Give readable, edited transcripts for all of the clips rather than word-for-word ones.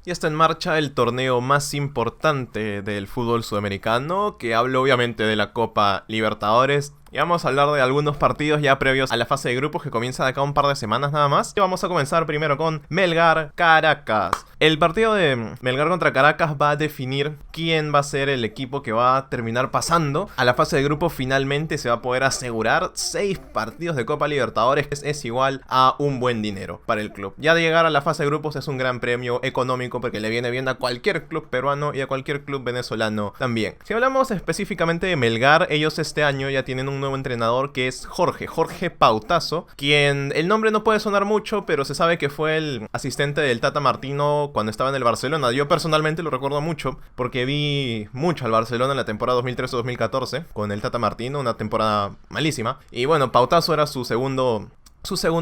Ya está en marcha el torneo más importante del fútbol sudamericano, que hablo obviamente de la Copa Libertadores. Y vamos a hablar de algunos partidos ya previos a la fase de grupos que comienza de acá un par de semanas nada más. Y vamos a comenzar primero con Melgar Caracas. El partido de Melgar contra Caracas va a definir quién va a ser el equipo que va a terminar pasando a la fase de grupos. Finalmente se va a poder asegurar 6 partidos de Copa Libertadores, que es igual a un buen dinero para el club. Ya de llegar a la fase de grupos es un gran premio económico porque le viene bien a cualquier club peruano y a cualquier club venezolano también. Si hablamos específicamente de Melgar, ellos este año ya tienen un nuevo entrenador que es Jorge Pautazo, quien el nombre no puede sonar mucho, pero se sabe que fue el asistente del Tata Martino cuando estaba en el Barcelona. Yo personalmente lo recuerdo mucho porque vi mucho al Barcelona en la temporada 2013-2014 con el Tata Martino, una temporada malísima. Y bueno, Pautazo era su segundo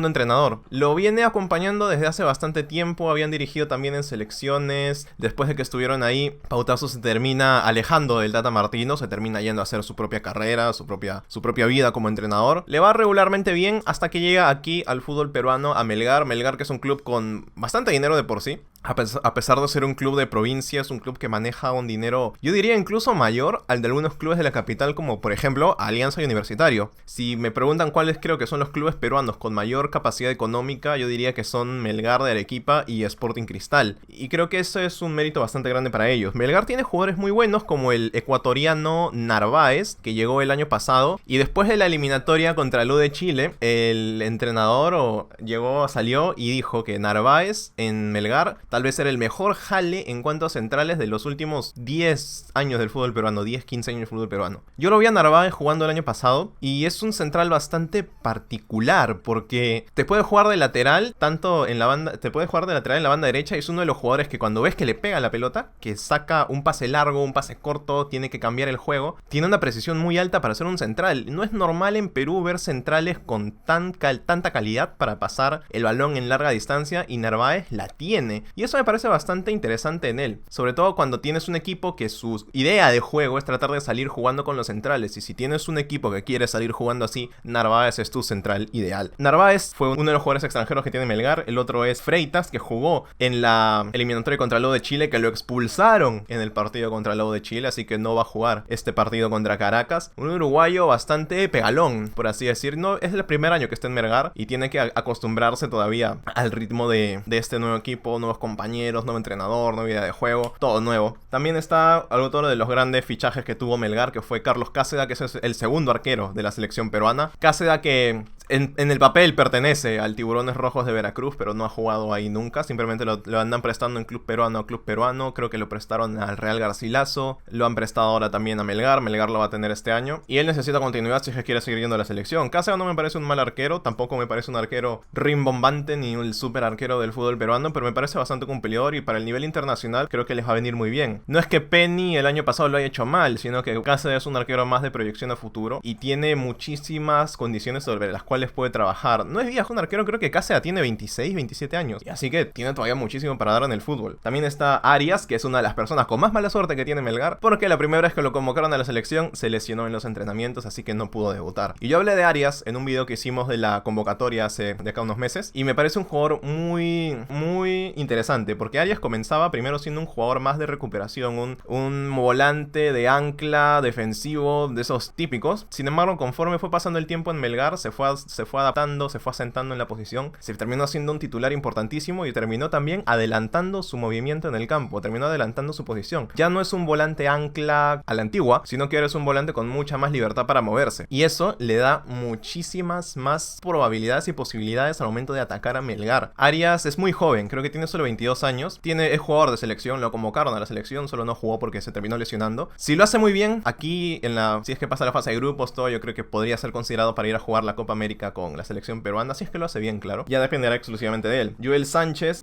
entrenador. Lo viene acompañando desde hace bastante tiempo, habían dirigido también en selecciones. Después de que estuvieron ahí, Pautazo se termina alejando del Tata Martino, se termina yendo a hacer su propia carrera, su propia vida como entrenador. Le va regularmente bien hasta que llega aquí al fútbol peruano, a Melgar, que es un club con bastante dinero de por sí. A pesar de ser un club de provincia, es un club que maneja un dinero, yo diría incluso mayor al de algunos clubes de la capital, como por ejemplo Alianza y Universitario. Si me preguntan cuáles creo que son los clubes peruanos con mayor capacidad económica, yo diría que son Melgar de Arequipa y Sporting Cristal. Y creo que eso es un mérito bastante grande para ellos. Melgar tiene jugadores muy buenos como el ecuatoriano Narváez, que llegó el año pasado. Y después de la eliminatoria contra el U de Chile, el entrenador salió y dijo que Narváez en Melgar tal vez era el mejor jale en cuanto a centrales de los últimos 10 años del fútbol peruano, 10-15 años del fútbol peruano. Yo lo vi a Narváez jugando el año pasado y es un central bastante particular porque te puede jugar de lateral tanto en la banda, te puede jugar de lateral en la banda derecha y es uno de los jugadores que cuando ves que le pega la pelota, que saca un pase largo, un pase corto, tiene que cambiar el juego, tiene una precisión muy alta para ser un central. No es normal en Perú ver centrales con tanta calidad para pasar el balón en larga distancia y Narváez la tiene. Y eso me parece bastante interesante en él, sobre todo cuando tienes un equipo que su idea de juego es tratar de salir jugando con los centrales, y si tienes un equipo que quiere salir jugando así, Narváez es tu central ideal. Narváez fue uno de los jugadores extranjeros que tiene Melgar, el otro es Freitas, que jugó en la eliminatoria contra el U de Chile, que lo expulsaron en el partido contra el U de Chile, así que no va a jugar este partido contra Caracas. Un uruguayo bastante pegalón, por así decir. No, es el primer año que está en Melgar y tiene que acostumbrarse todavía al ritmo de este nuevo equipo, nuevos compañeros, nuevo entrenador, nueva idea de juego, todo nuevo. También está algo todo de los grandes fichajes que tuvo Melgar, que fue Carlos Cáceda, que es el segundo arquero de la selección peruana. Cáceda que en el papel pertenece al Tiburones Rojos de Veracruz, pero no ha jugado ahí nunca. Simplemente lo andan prestando en club peruano a club peruano. Creo que lo prestaron al Real Garcilaso. Lo han prestado ahora también a Melgar. Melgar lo va a tener este año. Y él necesita continuidad si es que quiere seguir yendo a la selección. Cáceres no me parece un mal arquero. Tampoco me parece un arquero rimbombante ni un super arquero del fútbol peruano. Pero me parece bastante cumplidor y para el nivel internacional creo que les va a venir muy bien. No es que Penny el año pasado lo haya hecho mal, sino que Cáceres es un arquero más de proyección a futuro y tiene muchísimas condiciones sobre las cuales puede trabajar. No es viejo un arquero, creo que Cáceres tiene 26, 27 años. Y así que tiene todavía muchísimo para dar en el fútbol. También está Arias, que es una de las personas con más mala suerte que tiene Melgar, porque la primera vez que lo convocaron a la selección se lesionó en los entrenamientos, así que no pudo debutar. Y yo hablé de Arias en un video que hicimos de la convocatoria de acá unos meses, y me parece un jugador muy interesante, porque Arias comenzaba primero siendo un jugador más de recuperación, un volante de ancla defensivo, de esos típicos. Sin embargo, conforme fue pasando el tiempo en Melgar, se fue adaptando, se fue asentando en la posición, se terminó siendo un titular importantísimo y terminó también adelantando su movimiento en el campo, terminó adelantando su posición. Ya no es un volante ancla a la antigua, sino que ahora es un volante con mucha más libertad para moverse. Y eso le da muchísimas más probabilidades y posibilidades al momento de atacar a Melgar. Arias es muy joven, creo que tiene solo 22 años, es jugador de selección, lo convocaron a la selección, solo no jugó porque se terminó lesionando. Si lo hace muy bien, aquí si es que pasa la fase de grupos, todo, yo creo que podría ser considerado para ir a jugar la Copa América con la selección peruana, si es que lo hace bien, claro. Ya dependerá exclusivamente de él. Joel Sánchez,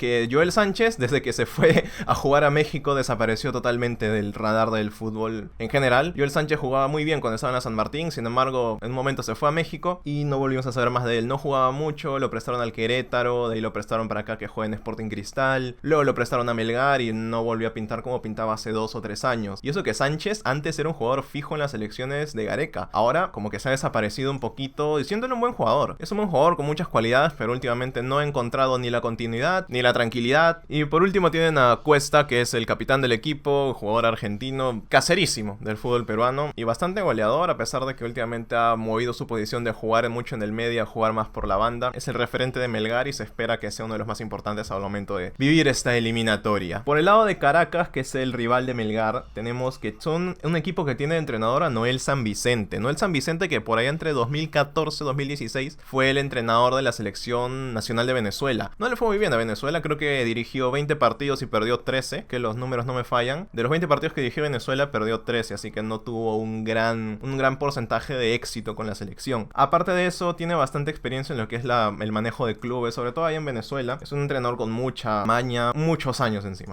desde que se fue a jugar a México, desapareció totalmente del radar del fútbol en general. Joel Sánchez jugaba muy bien cuando estaba en la San Martín, sin embargo, en un momento se fue a México y no volvimos a saber más de él. No jugaba mucho, lo prestaron al Querétaro, de ahí lo prestaron para acá que juegue en Sporting Cristal, luego lo prestaron a Melgar y no volvió a pintar como pintaba hace 2 o 3 años. Y eso que Sánchez antes era un jugador fijo en las selecciones de Gareca. Ahora como que se ha desaparecido un poquito, y siendo un buen jugador. Es un buen jugador con muchas cualidades, pero últimamente no ha encontrado ni la continuidad, ni la tranquilidad. Y por último tienen a Cuesta, que es el capitán del equipo, jugador argentino, caserísimo del fútbol peruano y bastante goleador, a pesar de que últimamente ha movido su posición de jugar mucho en el medio a jugar más por la banda. Es el referente de Melgar y se espera que sea uno de los más importantes al momento de vivir esta eliminatoria. Por el lado de Caracas, que es el rival de Melgar, tenemos que son un equipo que tiene de entrenador a Noel San Vicente. Noel San Vicente, que por ahí entre 2014 y 2016 fue el entrenador de la selección nacional de Venezuela. No le fue muy bien a Venezuela, creo que dirigió 20 partidos y perdió 13, que los números no me fallan. De los 20 partidos que dirigió Venezuela, perdió 13, así que no tuvo un gran porcentaje de éxito con la selección. Aparte de eso, tiene bastante experiencia en lo que es el manejo de clubes, sobre todo ahí en Venezuela. Es un entrenador con mucha maña, muchos años encima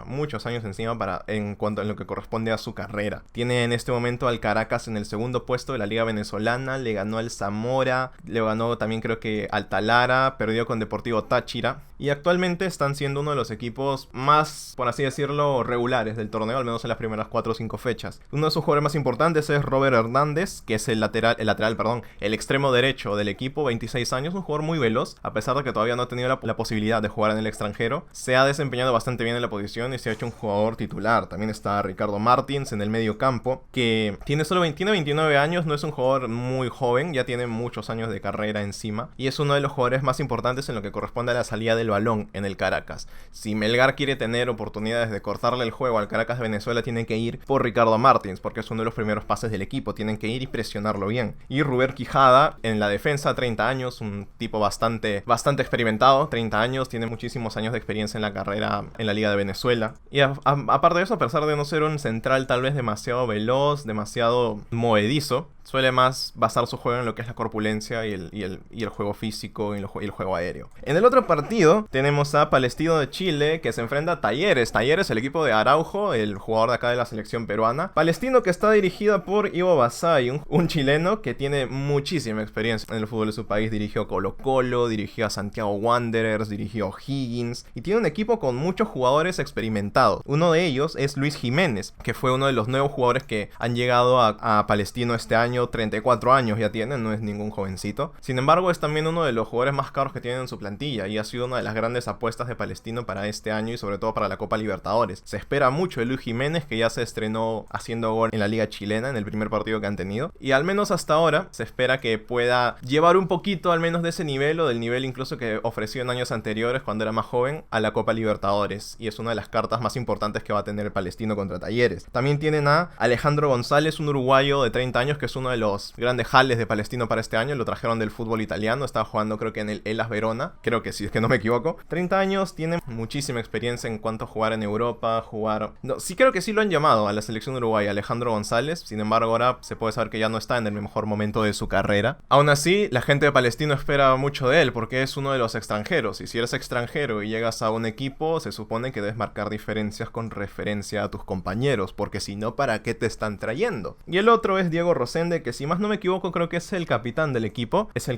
en cuanto a lo que corresponde a su carrera. Tiene en este momento al Caracas en el segundo puesto de la Liga Venezolana, le ganó al Zamora, le ganó también creo que al Talara, perdió con Deportivo Táchira y actualmente están siendo uno de los equipos más, por así decirlo, regulares del torneo, al menos en las primeras 4 o 5 fechas. Uno de sus jugadores más importantes es Robert Hernández, que es el extremo derecho del equipo, 26 años, un jugador muy veloz, a pesar de que todavía no ha tenido la posibilidad de jugar en el extranjero. Se ha desempeñado bastante bien en la posición y se ha hecho un jugador titular. También está Ricardo Martins en el medio campo, que tiene 29 años, no es un jugador muy joven, ya tiene muchos años de carrera encima y es uno de los jugadores más importantes en lo que corresponde a la salida del balón en el Caracas. Si Melgar quiere tener oportunidades de cortarle el juego al Caracas de Venezuela, tienen que ir por Ricardo Martins, porque es uno de los primeros pases del equipo, tienen que ir y presionarlo bien. Y Ruber Quijada en la defensa, 30 años, un tipo bastante experimentado, 30 años, tiene muchísimos años de experiencia en la carrera en la Liga de Venezuela. Y aparte de eso, a pesar de no ser un central tal vez demasiado veloz, demasiado movedizo, suele más basar su juego en lo que es la corpulencia y el juego físico y el juego aéreo. En el otro partido tenemos a Palestino de Chile, que se enfrenta a Talleres. Talleres, el equipo de Araujo, el jugador de acá de la selección peruana. Palestino, que está dirigida por Ivo Basay, un chileno que tiene muchísima experiencia en el fútbol de su país. Dirigió Colo-Colo, dirigió a Santiago Wanderers, dirigió a Higgins y tiene un equipo con muchos jugadores experimentados. Uno de ellos es Luis Jiménez, que fue uno de los nuevos jugadores que han llegado a Palestino este año. 34 años ya tiene, no es ningún jovencito. Sin embargo, es también uno de los jugadores más caros que tienen en su plantilla y ha sido una de las grandes apuestas de Palestino para este año y sobre todo para la Copa Libertadores. Se espera mucho de Luis Jiménez, que ya se estrenó haciendo gol en la Liga Chilena en el primer partido que han tenido, y al menos hasta ahora se espera que pueda llevar un poquito al menos de ese nivel o del nivel incluso que ofreció en años anteriores cuando era más joven a la Copa Libertadores, y es una de las cartas más importantes que va a tener el Palestino contra Talleres. También tienen a Alejandro González, un uruguayo de 30 años que es uno de los grandes jales de Palestino para este año. Lo trajeron del fútbol italiano, estaba jugando creo que en el Hellas Verona, creo que sí, es que no me equivoco. 30 años, tiene muchísima experiencia en cuanto a jugar en Europa, sí, creo que sí lo han llamado a la selección uruguaya, Alejandro González. Sin embargo, ahora se puede saber que ya no está en el mejor momento de su carrera. Aún así, la gente de Palestino espera mucho de él porque es uno de los extranjeros, y si eres extranjero y llegas a un equipo, se supone que debes marcar diferencias con referencia a tus compañeros, porque si no, ¿para qué te están trayendo? Y el otro es Diego Rosende, que si más no me equivoco creo que es el capitán del equipo, es el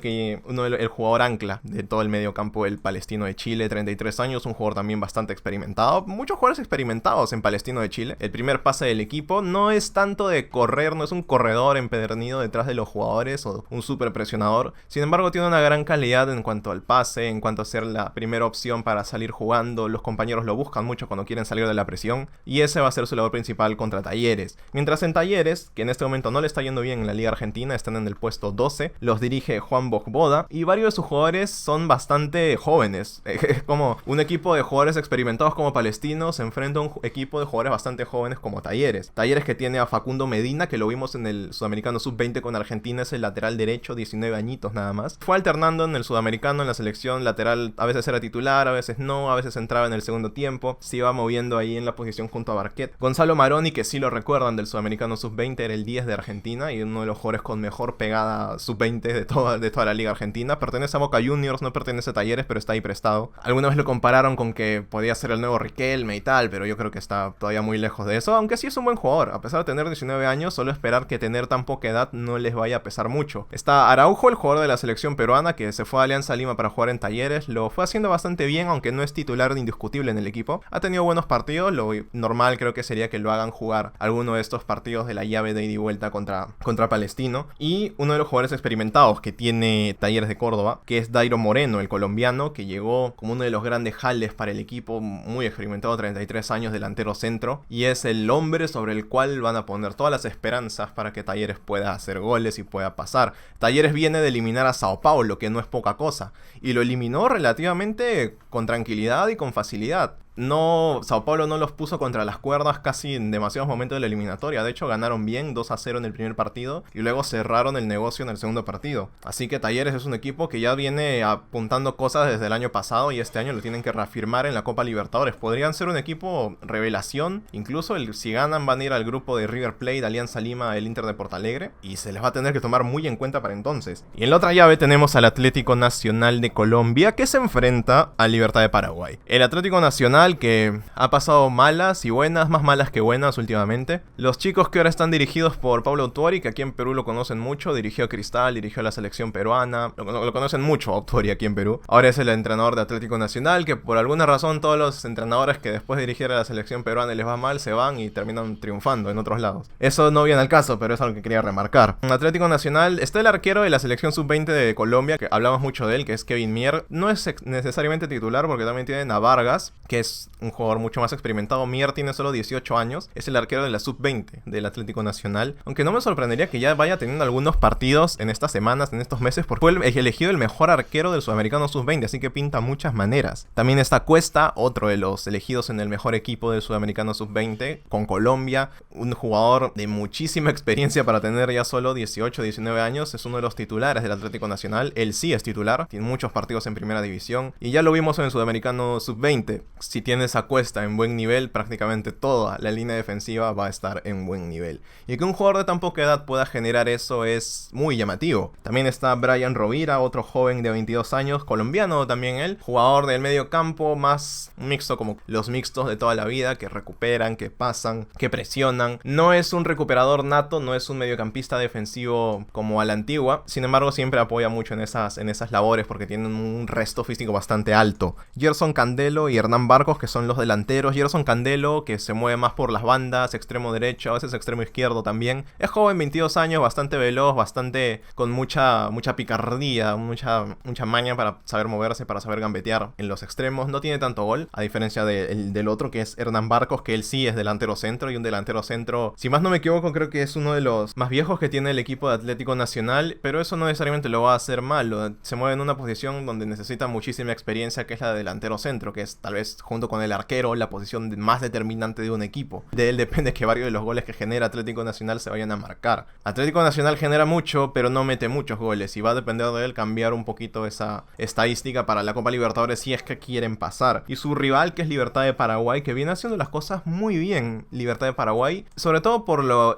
jugador ancla de todo el medio campo del Palestino de Chile, 33 años, un jugador también bastante experimentado. Muchos jugadores experimentados en Palestino de Chile. El primer pase del equipo no es tanto de correr, no es un corredor empedernido detrás de los jugadores o un super presionador, sin embargo tiene una gran calidad en cuanto al pase, en cuanto a ser la primera opción para salir jugando. Los compañeros lo buscan mucho cuando quieren salir de la presión, y ese va a ser su labor principal contra Talleres. Mientras en Talleres, que en este momento no le está yendo bien en la Liga Argentina, están en el puesto 12, los dirige Juan Bogboda y varios de sus jugadores son bastante jóvenes. Es como un equipo de jugadores experimentados como Palestino se enfrenta a un equipo de jugadores bastante jóvenes como Talleres. Talleres, que tiene a Facundo Medina, que lo vimos en el Sudamericano Sub-20 con Argentina, es el lateral derecho, 19 añitos nada más. Fue alternando en el Sudamericano, en la selección lateral, a veces era titular, a veces no, a veces entraba en el segundo tiempo, se iba moviendo ahí en la posición junto a Barquet. Gonzalo Maroni, que sí lo recuerdan del Sudamericano Sub-20, era el 10 de Argentina y uno de los jugadores con mejor pegada Sub-20 de toda la Liga Argentina. Pertenece a Boca Juniors, no pertenece a Talleres, pero está ahí prestado. Alguna vez lo compararon con que podía ser el nuevo Riquelme y tal, pero yo creo que está todavía muy lejos de eso, aunque sí es un buen jugador. A pesar de tener 19 años, solo esperar que tener tan poca edad no les vaya a pesar mucho. Está Araujo, el jugador de la selección peruana, que se fue a Alianza Lima para jugar en Talleres. Lo fue haciendo bastante bien, aunque no es titular indiscutible en el equipo. Ha tenido buenos partidos, lo normal creo que sería que lo hagan jugar alguno de estos partidos de la llave de ida y vuelta contra contra Palestino. Y uno de los jugadores experimentados que tiene Talleres de Córdoba, que es Dairo Moreno, el colombiano, que llegó como uno de los grandes jales para el equipo, muy experimentado, 33 años, delantero centro, y es el hombre sobre el cual van a poner todas las esperanzas para que Talleres pueda hacer goles y pueda pasar. Talleres viene de eliminar a Sao Paulo, que no es poca cosa, y lo eliminó relativamente con tranquilidad y con facilidad. No, Sao Paulo no los puso contra las cuerdas casi en demasiados momentos de la eliminatoria. De hecho, ganaron bien 2-0 en el primer partido y luego cerraron el negocio en el segundo partido. Así que Talleres es un equipo que ya viene apuntando cosas desde el año pasado y este año lo tienen que reafirmar en la Copa Libertadores. Podrían ser un equipo revelación. Incluso si ganan van a ir al grupo de River Plate, Alianza Lima, el Inter de Porto Alegre, y se les va a tener que tomar muy en cuenta para entonces. Y en la otra llave tenemos al Atlético Nacional de Colombia, que se enfrenta al Libertad de Paraguay. El Atlético Nacional, que ha pasado malas y buenas, más malas que buenas últimamente. Los chicos que ahora están dirigidos por Pablo Autuori, que aquí en Perú lo conocen mucho, dirigió a Cristal, dirigió a la selección peruana, lo conocen mucho Autuori aquí en Perú. Ahora es el entrenador de Atlético Nacional, que por alguna razón todos los entrenadores que después de dirigir a la selección peruana y les va mal, se van y terminan triunfando en otros lados. Eso no viene al caso, pero es algo que quería remarcar. En Atlético Nacional está el arquero de la selección sub-20 de Colombia, que hablamos mucho de él, que es Kevin Mier. No es necesariamente titular porque también tienen a Vargas, que es un jugador mucho más experimentado. Mier tiene solo 18 años, es el arquero de la sub-20 del Atlético Nacional, aunque no me sorprendería que ya vaya teniendo algunos partidos en estas semanas, en estos meses, porque fue elegido el mejor arquero del Sudamericano sub-20, así que pinta muchas maneras. También está Cuesta, otro de los elegidos en el mejor equipo del Sudamericano sub-20 con Colombia, un jugador de muchísima experiencia para tener ya solo 18, 19 años, es uno de los titulares del Atlético Nacional. Él sí es titular, tiene muchos partidos en primera división y ya lo vimos en el Sudamericano sub-20. Si tienes a Cuesta en buen nivel, prácticamente toda la línea defensiva va a estar en buen nivel. Y que un jugador de tan poca edad pueda generar eso es muy llamativo. También está Brian Rovira, otro joven de 22 años, colombiano también él, jugador del medio campo, más mixto como los mixtos de toda la vida, que recuperan, que pasan, que presionan. No es un recuperador nato, no es un mediocampista defensivo como a la antigua, sin embargo siempre apoya mucho en esas labores porque tienen un resto físico bastante alto. Gerson Candelo y Hernán Barcos, que son los delanteros. Gerson Candelo, que se mueve más por las bandas, extremo derecho, a veces extremo izquierdo también. Es joven, 22 años, bastante veloz, bastante con mucha picardía, mucha maña para saber moverse, para saber gambetear en los extremos. No tiene tanto gol, a diferencia del otro, que es Hernán Barcos, que él sí es delantero centro, y un delantero centro, si más no me equivoco, creo que es uno de los más viejos que tiene el equipo de Atlético Nacional, pero eso no necesariamente lo va a hacer mal. Se mueve en una posición donde necesita muchísima experiencia, que es la de delantero centro, que es tal vez junto con el arquero la posición más determinante de un equipo. De él depende que varios de los goles que genera Atlético Nacional se vayan a marcar. Atlético Nacional genera mucho, pero no mete muchos goles, y va a depender de él cambiar un poquito esa estadística para la Copa Libertadores si es que quieren pasar. Y su rival, que es Libertad de Paraguay, que viene haciendo las cosas muy bien, Libertad de Paraguay, sobre todo por lo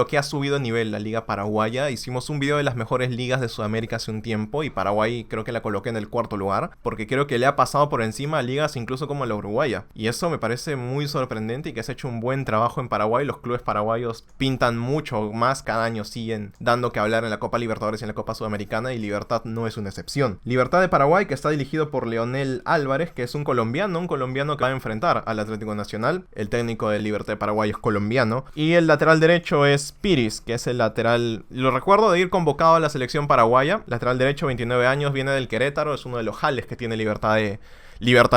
que ha subido a nivel la liga paraguaya. Hicimos un video de las mejores ligas de Sudamérica hace un tiempo y Paraguay creo que la coloqué en el cuarto lugar, porque creo que le ha pasado por encima a ligas incluso como la uruguaya, y eso me parece muy sorprendente, y que se ha hecho un buen trabajo en Paraguay. Los clubes paraguayos pintan mucho más, cada año siguen dando que hablar en la Copa Libertadores y en la Copa Sudamericana, y Libertad no es una excepción. Libertad de Paraguay, que está dirigido por Leonel Álvarez, que es un colombiano que va a enfrentar al Atlético Nacional. El técnico de Libertad de Paraguay es colombiano, y el lateral derecho es Piris, que es el lateral, lo recuerdo de ir convocado a la selección paraguaya. Lateral derecho, 29 años, viene del Querétaro, es uno de los jales que tiene Libertad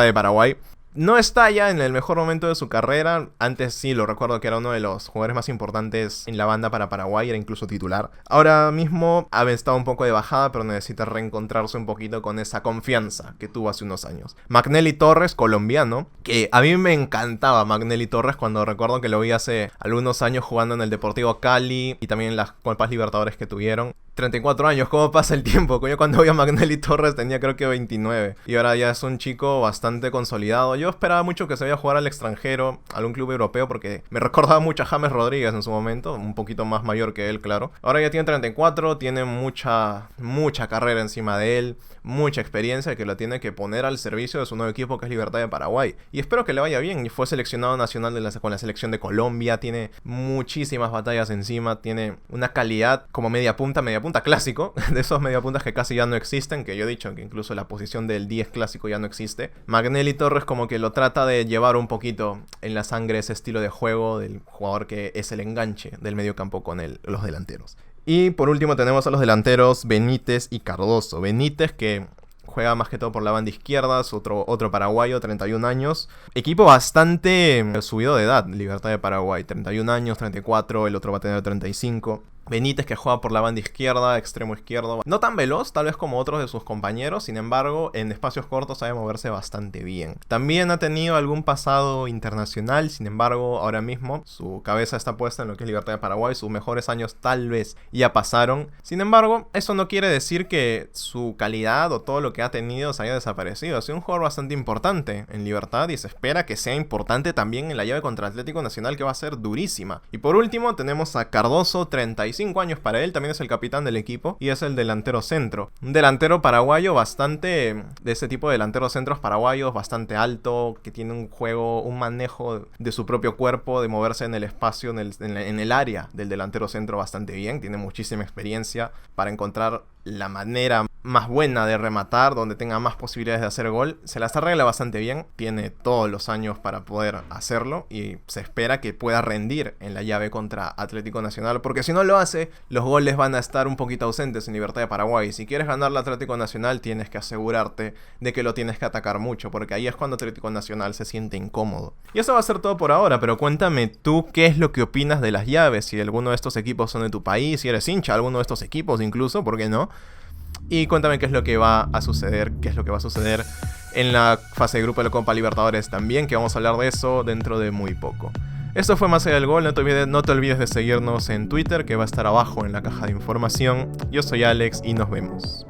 de Paraguay. No está ya en el mejor momento de su carrera. Antes sí, lo recuerdo que era uno de los jugadores más importantes en la banda para Paraguay, era incluso titular. Ahora mismo ha estado un poco de bajada, pero necesita reencontrarse un poquito con esa confianza que tuvo hace unos años. Magnelli Torres, colombiano, que a mí me encantaba Magnelli Torres cuando recuerdo que lo vi hace algunos años jugando en el Deportivo Cali y también en las Copas Libertadores que tuvieron. 34 años, ¿cómo pasa el tiempo? Yo cuando vi a Magnelli Torres tenía creo que 29. Y ahora ya es un chico bastante consolidado. Yo esperaba mucho que se vaya a jugar al extranjero, a algún club europeo, porque me recordaba mucho a James Rodríguez en su momento. Un poquito más mayor que él, claro. Ahora ya tiene 34, tiene mucha carrera encima de él, mucha experiencia que la tiene que poner al servicio de su nuevo equipo, que es Libertad de Paraguay. Y espero que le vaya bien. Y fue seleccionado nacional con la selección de Colombia. Tiene muchísimas batallas encima. Tiene una calidad como media punta clásico, de esos mediapuntas que casi ya no existen, que yo he dicho que incluso la posición del 10 clásico ya no existe. Magnelli Torres como que lo trata de llevar un poquito en la sangre ese estilo de juego del jugador que es el enganche del medio campo con los delanteros. Y por último tenemos a los delanteros Benítez y Cardoso. Benítez, que juega más que todo por la banda izquierda, es otro paraguayo, 31 años. Equipo bastante subido de edad, Libertad de Paraguay, 31 años, 34, el otro va a tener 35. Benítez, que juega por la banda izquierda, extremo izquierdo. No tan veloz, tal vez como otros de sus compañeros, sin embargo, en espacios cortos sabe moverse bastante bien. También ha tenido algún pasado internacional, sin embargo, ahora mismo su cabeza está puesta en lo que es Libertad de Paraguay. Sus mejores años tal vez ya pasaron. Sin embargo, eso no quiere decir que su calidad o todo lo que ha tenido se haya desaparecido. Ha sido un jugador bastante importante en Libertad y se espera que sea importante también en la llave contra Atlético Nacional, que va a ser durísima. Y por último tenemos a Cardoso, 35 años para él, también es el capitán del equipo y es el delantero centro. Un delantero paraguayo bastante, de ese tipo de delanteros centros paraguayos, bastante alto, que tiene un juego, un manejo de su propio cuerpo, de moverse en el espacio, en el área del delantero centro bastante bien. Tiene muchísima experiencia para encontrar la manera más buena de rematar, donde tenga más posibilidades de hacer gol. Se las arregla bastante bien, tiene todos los años para poder hacerlo y se espera que pueda rendir en la llave contra Atlético Nacional, porque si no lo hace, los goles van a estar un poquito ausentes en Libertad de Paraguay. Si quieres ganar la Atlético Nacional, tienes que asegurarte de que lo tienes que atacar mucho, porque ahí es cuando Atlético Nacional se siente incómodo. Y eso va a ser todo por ahora, pero cuéntame tú qué es lo que opinas de las llaves, si alguno de estos equipos son de tu país, si eres hincha de alguno de estos equipos incluso, ¿por qué no? Y cuéntame qué es lo que va a suceder, en la fase de grupo de la Copa Libertadores también, que vamos a hablar de eso dentro de muy poco. Esto fue Más allá del gol, no te olvides de seguirnos en Twitter, que va a estar abajo en la caja de información. Yo soy Alex y nos vemos.